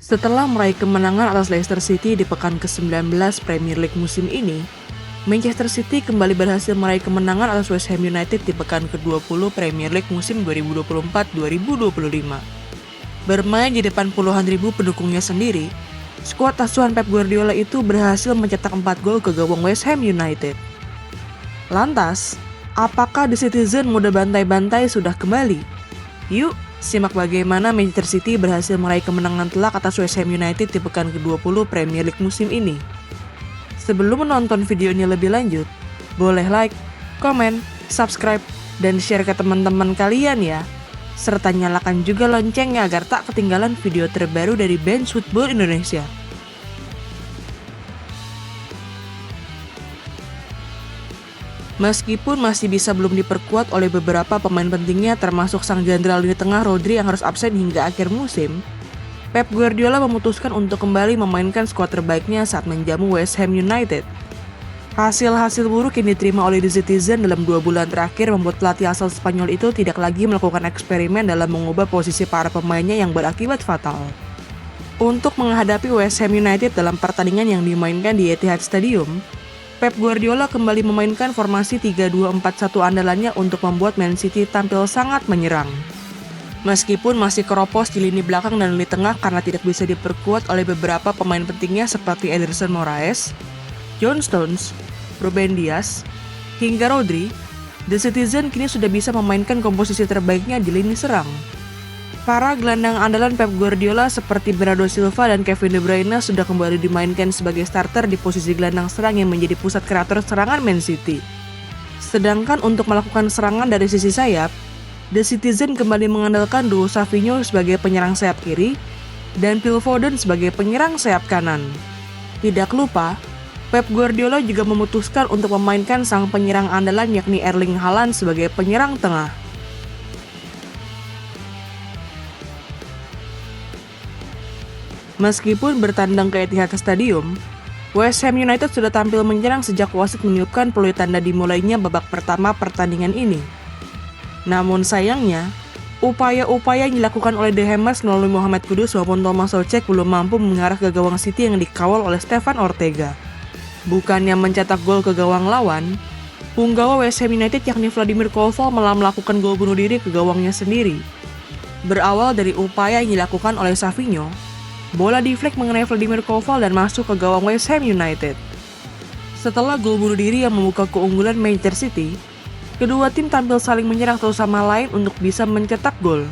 Setelah meraih kemenangan atas Leicester City di pekan ke-19 Premier League musim ini, Manchester City kembali berhasil meraih kemenangan atas West Ham United di pekan ke-20 Premier League musim 2024-2025. Bermain di depan puluhan ribu pendukungnya sendiri, skuad asuhan Pep Guardiola itu berhasil mencetak 4 gol ke gawang West Ham United. Lantas, apakah The Citizen mode bantai-bantai sudah kembali? Yuk, simak bagaimana Manchester City berhasil meraih kemenangan telak atas West Ham United di pekan ke-20 Premier League musim ini. Sebelum menonton videonya lebih lanjut, boleh like, komen, subscribe, dan share ke teman-teman kalian ya. Serta nyalakan juga loncengnya agar tak ketinggalan video terbaru dari Bench Football Indonesia. Meskipun masih bisa belum diperkuat oleh beberapa pemain pentingnya termasuk sang jenderal lini tengah Rodri yang harus absen hingga akhir musim, Pep Guardiola memutuskan untuk kembali memainkan skuad terbaiknya saat menjamu West Ham United. Hasil-hasil buruk yang diterima oleh The Citizen dalam 2 bulan terakhir membuat pelatih asal Spanyol itu tidak lagi melakukan eksperimen dalam mengubah posisi para pemainnya yang berakibat fatal. Untuk menghadapi West Ham United dalam pertandingan yang dimainkan di Etihad Stadium, Pep Guardiola kembali memainkan formasi 3-2-4-1 andalannya untuk membuat Man City tampil sangat menyerang. Meskipun masih keropos di lini belakang dan lini tengah karena tidak bisa diperkuat oleh beberapa pemain pentingnya seperti Ederson Moraes, John Stones, Ruben Dias, hingga Rodri, The Citizen kini sudah bisa memainkan komposisi terbaiknya di lini serang. Para gelandang andalan Pep Guardiola seperti Bernardo Silva dan Kevin De Bruyne sudah kembali dimainkan sebagai starter di posisi gelandang serang yang menjadi pusat kreator serangan Man City. Sedangkan untuk melakukan serangan dari sisi sayap, The Citizen kembali mengandalkan duo Savinho sebagai penyerang sayap kiri dan Phil Foden sebagai penyerang sayap kanan. Tidak lupa, Pep Guardiola juga memutuskan untuk memainkan sang penyerang andalan yakni Erling Haaland sebagai penyerang tengah. Meskipun bertandang ke Etihad Stadium, West Ham United sudah tampil menyerang sejak wasit meniupkan peluit tanda dimulainya babak pertama pertandingan ini. Namun sayangnya, upaya-upaya yang dilakukan oleh The Hammers melalui Mohamed Kudus maupun Thomas Soucek belum mampu mengarah ke gawang City yang dikawal oleh Stefan Ortega. Bukannya mencetak gol ke gawang lawan, punggawa West Ham United yakni Vladimir Koval malah melakukan gol bunuh diri ke gawangnya sendiri. Berawal dari upaya yang dilakukan oleh Savinho, bola di-flag mengenai Vladimir Koval dan masuk ke gawang West Ham United. Setelah gol bunuh diri yang membuka keunggulan Manchester City, kedua tim tampil saling menyerang satu sama lain untuk bisa mencetak gol.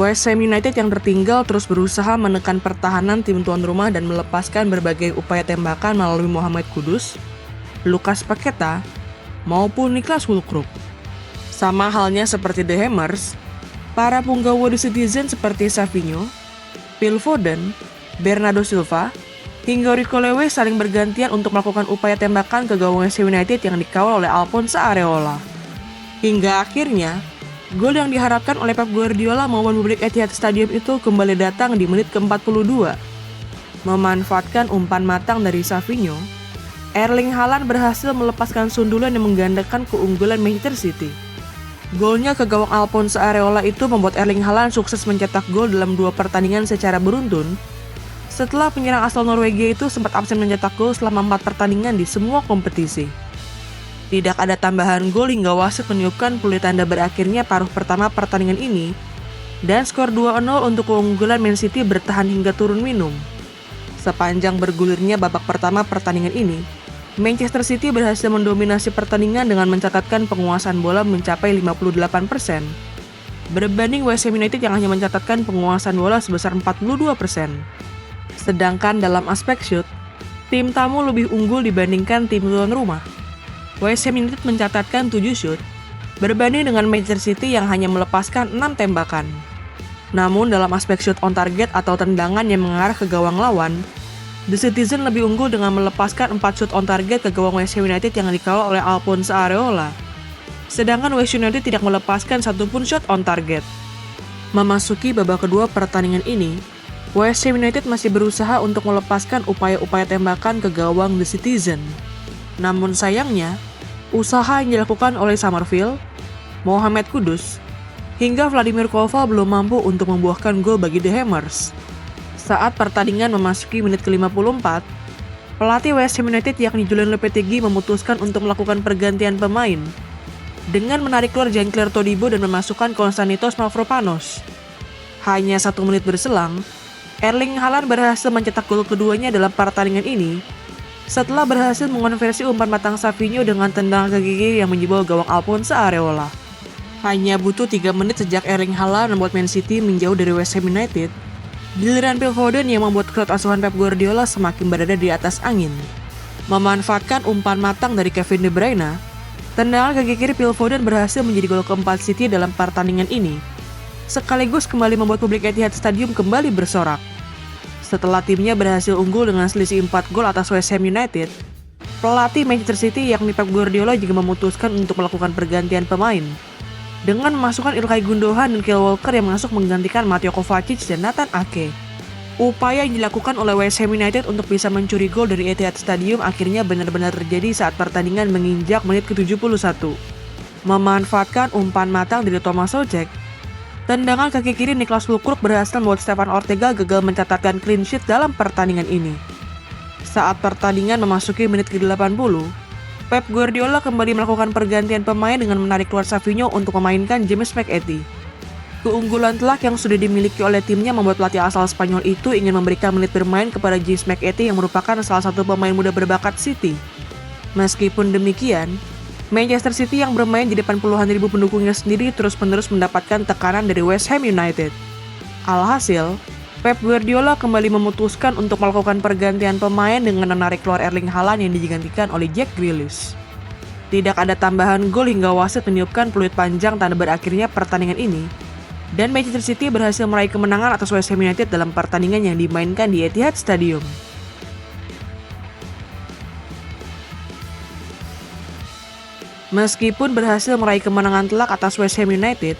West Ham United yang tertinggal terus berusaha menekan pertahanan tim tuan rumah dan melepaskan berbagai upaya tembakan melalui Mohamed Kudus, Lucas Paqueta, maupun Niklas Füllkrug. Sama halnya seperti The Hammers, para punggawa The Citizen seperti Savinho, Phil Foden, Bernardo Silva, hingga Rico Lewis saling bergantian untuk melakukan upaya tembakan ke gawang West Ham United yang dikawal oleh Alphonse Areola. Hingga akhirnya, gol yang diharapkan oleh Pep Guardiola maupun publik Etihad Stadium itu kembali datang di menit ke-42. Memanfaatkan umpan matang dari Savinho, Erling Haaland berhasil melepaskan sundulan yang menggandakan keunggulan Manchester City. Golnya ke gawang Alphonse Areola itu membuat Erling Haaland sukses mencetak gol dalam 2 pertandingan secara beruntun, setelah penyerang asal Norwegia itu sempat absen mencetak gol selama 4 pertandingan di semua kompetisi. Tidak ada tambahan gol hingga wasit meniupkan peluit tanda berakhirnya paruh pertama pertandingan ini, dan skor 2-0 untuk keunggulan Man City bertahan hingga turun minum. Sepanjang bergulirnya babak pertama pertandingan ini, Manchester City berhasil mendominasi pertandingan dengan mencatatkan penguasaan bola mencapai 58%, berbanding West Ham United yang hanya mencatatkan penguasaan bola sebesar 42%. Sedangkan dalam aspek shoot, tim tamu lebih unggul dibandingkan tim tuan rumah. West Ham United mencatatkan 7 shoot, berbanding dengan Manchester City yang hanya melepaskan 6 tembakan. Namun dalam aspek shoot on target atau tendangan yang mengarah ke gawang lawan, The Citizen lebih unggul dengan melepaskan 4 shoot on target ke gawang West Ham United yang dikawal oleh Alphonse Areola. Sedangkan West Ham United tidak melepaskan satupun shot on target. Memasuki babak kedua pertandingan ini, West Ham United masih berusaha untuk melepaskan upaya-upaya tembakan ke gawang The Citizen. Namun sayangnya, usaha yang dilakukan oleh Summerville, Mohamed Kudus, hingga Vladimir Koval belum mampu untuk membuahkan gol bagi The Hammers. Saat pertandingan memasuki menit ke-54, pelatih West Ham United yakni Julen Lopetegui memutuskan untuk melakukan pergantian pemain dengan menarik keluar Jean-Claire Todibo dan memasukkan Konstantinos Mavropanos. Hanya 1 menit berselang, Erling Haaland berhasil mencetak gol keduanya dalam pertandingan ini setelah berhasil mengonversi umpan matang Savinho dengan tendangan kaki kiri yang menjebol gawang Alphonse Areola. Hanya butuh 3 menit sejak Erling Haaland membuat Man City menjauh dari West Ham United, giliran Phil Foden yang membuat klub asuhan Pep Guardiola semakin berada di atas angin. Memanfaatkan umpan matang dari Kevin De Bruyne, tendangan kaki kiri Phil Foden berhasil menjadi gol keempat City dalam pertandingan ini, sekaligus kembali membuat publik Etihad Stadium kembali bersorak. Setelah timnya berhasil unggul dengan selisih 4 gol atas West Ham United, pelatih Manchester City yakni Pep Guardiola juga memutuskan untuk melakukan pergantian pemain dengan memasukkan Ilkay Gundogan dan Kyle Walker yang masuk menggantikan Mateo Kovacic dan Nathan Ake. Upaya yang dilakukan oleh West Ham United untuk bisa mencuri gol dari Etihad Stadium akhirnya benar-benar terjadi saat pertandingan menginjak menit ke-71. Memanfaatkan umpan matang dari Thomas Soucek, tendangan kaki kiri Niklas Füllkrug berhasil membuat Stefan Ortega gagal mencatatkan clean sheet dalam pertandingan ini. Saat pertandingan memasuki menit ke-80, Pep Guardiola kembali melakukan pergantian pemain dengan menarik keluar Savinho untuk memainkan James McAtee. Keunggulan telak yang sudah dimiliki oleh timnya membuat pelatih asal Spanyol itu ingin memberikan menit bermain kepada James McAtee yang merupakan salah satu pemain muda berbakat City. Meskipun demikian, Manchester City yang bermain di depan puluhan ribu pendukungnya sendiri terus-menerus mendapatkan tekanan dari West Ham United. Alhasil, Pep Guardiola kembali memutuskan untuk melakukan pergantian pemain dengan menarik keluar Erling Haaland yang digantikan oleh Jack Grealish. Tidak ada tambahan gol hingga wasit meniupkan peluit panjang tanda berakhirnya pertandingan ini, dan Manchester City berhasil meraih kemenangan atas West Ham United dalam pertandingan yang dimainkan di Etihad Stadium. Meskipun berhasil meraih kemenangan telak atas West Ham United,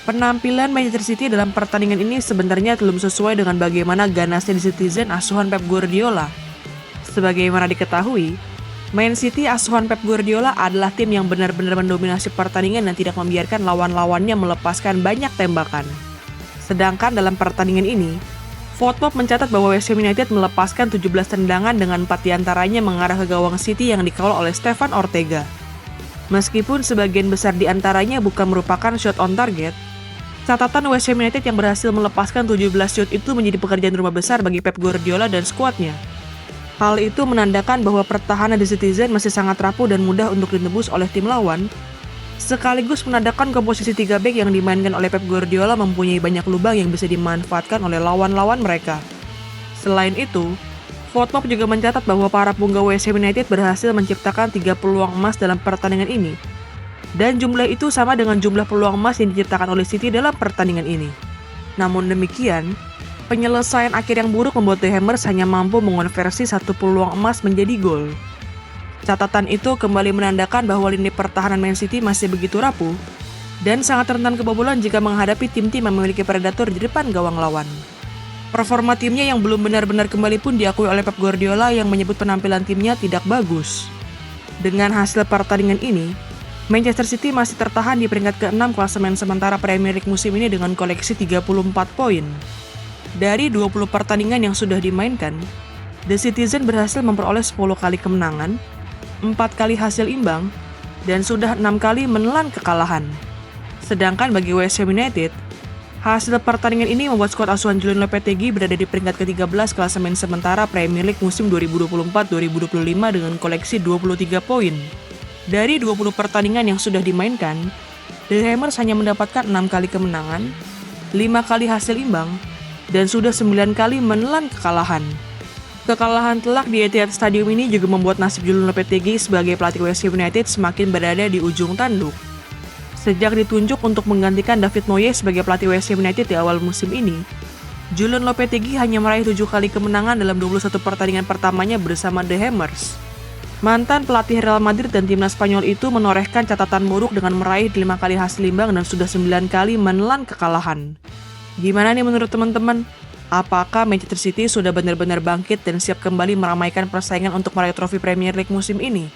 penampilan Manchester City dalam pertandingan ini sebenarnya belum sesuai dengan bagaimana ganasnya di Citizen asuhan Pep Guardiola. Sebagaimana diketahui, Man City asuhan Pep Guardiola adalah tim yang benar-benar mendominasi pertandingan dan tidak membiarkan lawan-lawannya melepaskan banyak tembakan. Sedangkan dalam pertandingan ini, Football mencatat bahwa West Ham United melepaskan 17 tendangan dengan 4 diantaranya mengarah ke gawang City yang dikawal oleh Stefan Ortega. Meskipun sebagian besar diantaranya bukan merupakan shot on target, catatan West Ham United yang berhasil melepaskan 17 shot itu menjadi pekerjaan rumah besar bagi Pep Guardiola dan skuadnya. Hal itu menandakan bahwa pertahanan The Citizen masih sangat rapuh dan mudah untuk ditembus oleh tim lawan, sekaligus menandakan komposisi 3 bek yang dimainkan oleh Pep Guardiola mempunyai banyak lubang yang bisa dimanfaatkan oleh lawan-lawan mereka. Selain itu, Football juga mencatat bahwa para punggawa West Ham United berhasil menciptakan 3 peluang emas dalam pertandingan ini, dan jumlah itu sama dengan jumlah peluang emas yang diciptakan oleh City dalam pertandingan ini. Namun demikian, penyelesaian akhir yang buruk membuat The Hammers hanya mampu mengonversi 1 peluang emas menjadi gol. Catatan itu kembali menandakan bahwa lini pertahanan Man City masih begitu rapuh dan sangat rentan kebobolan jika menghadapi tim-tim yang memiliki predator di depan gawang lawan. Performa timnya yang belum benar-benar kembali pun diakui oleh Pep Guardiola yang menyebut penampilan timnya tidak bagus. Dengan hasil pertandingan ini, Manchester City masih tertahan di peringkat ke-6 klasemen sementara Premier League musim ini dengan koleksi 34 poin. Dari 20 pertandingan yang sudah dimainkan, The Citizen berhasil memperoleh 10 kali kemenangan, 4 kali hasil imbang, dan sudah 6 kali menelan kekalahan. Sedangkan bagi West Ham United, hasil pertandingan ini membuat skuad asuhan Julen Lopetegui berada di peringkat ke-13 klasemen sementara Premier League musim 2024-2025 dengan koleksi 23 poin. Dari 20 pertandingan yang sudah dimainkan, The Hammers hanya mendapatkan 6 kali kemenangan, 5 kali hasil imbang, dan sudah 9 kali menelan kekalahan. Kekalahan telak di Etihad Stadium ini juga membuat nasib Julen Lopetegui sebagai pelatih West Ham United semakin berada di ujung tanduk. Sejak ditunjuk untuk menggantikan David Moyes sebagai pelatih West Ham United di awal musim ini, Julen Lopetegui hanya meraih 7 kali kemenangan dalam 21 pertandingan pertamanya bersama The Hammers. Mantan pelatih Real Madrid dan timnas Spanyol itu menorehkan catatan buruk dengan meraih 5 kali hasil imbang dan sudah 9 kali menelan kekalahan. Gimana nih menurut teman-teman? Apakah Manchester City sudah benar-benar bangkit dan siap kembali meramaikan persaingan untuk meraih trofi Premier League musim ini?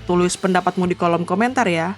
Tulis pendapatmu di kolom komentar ya.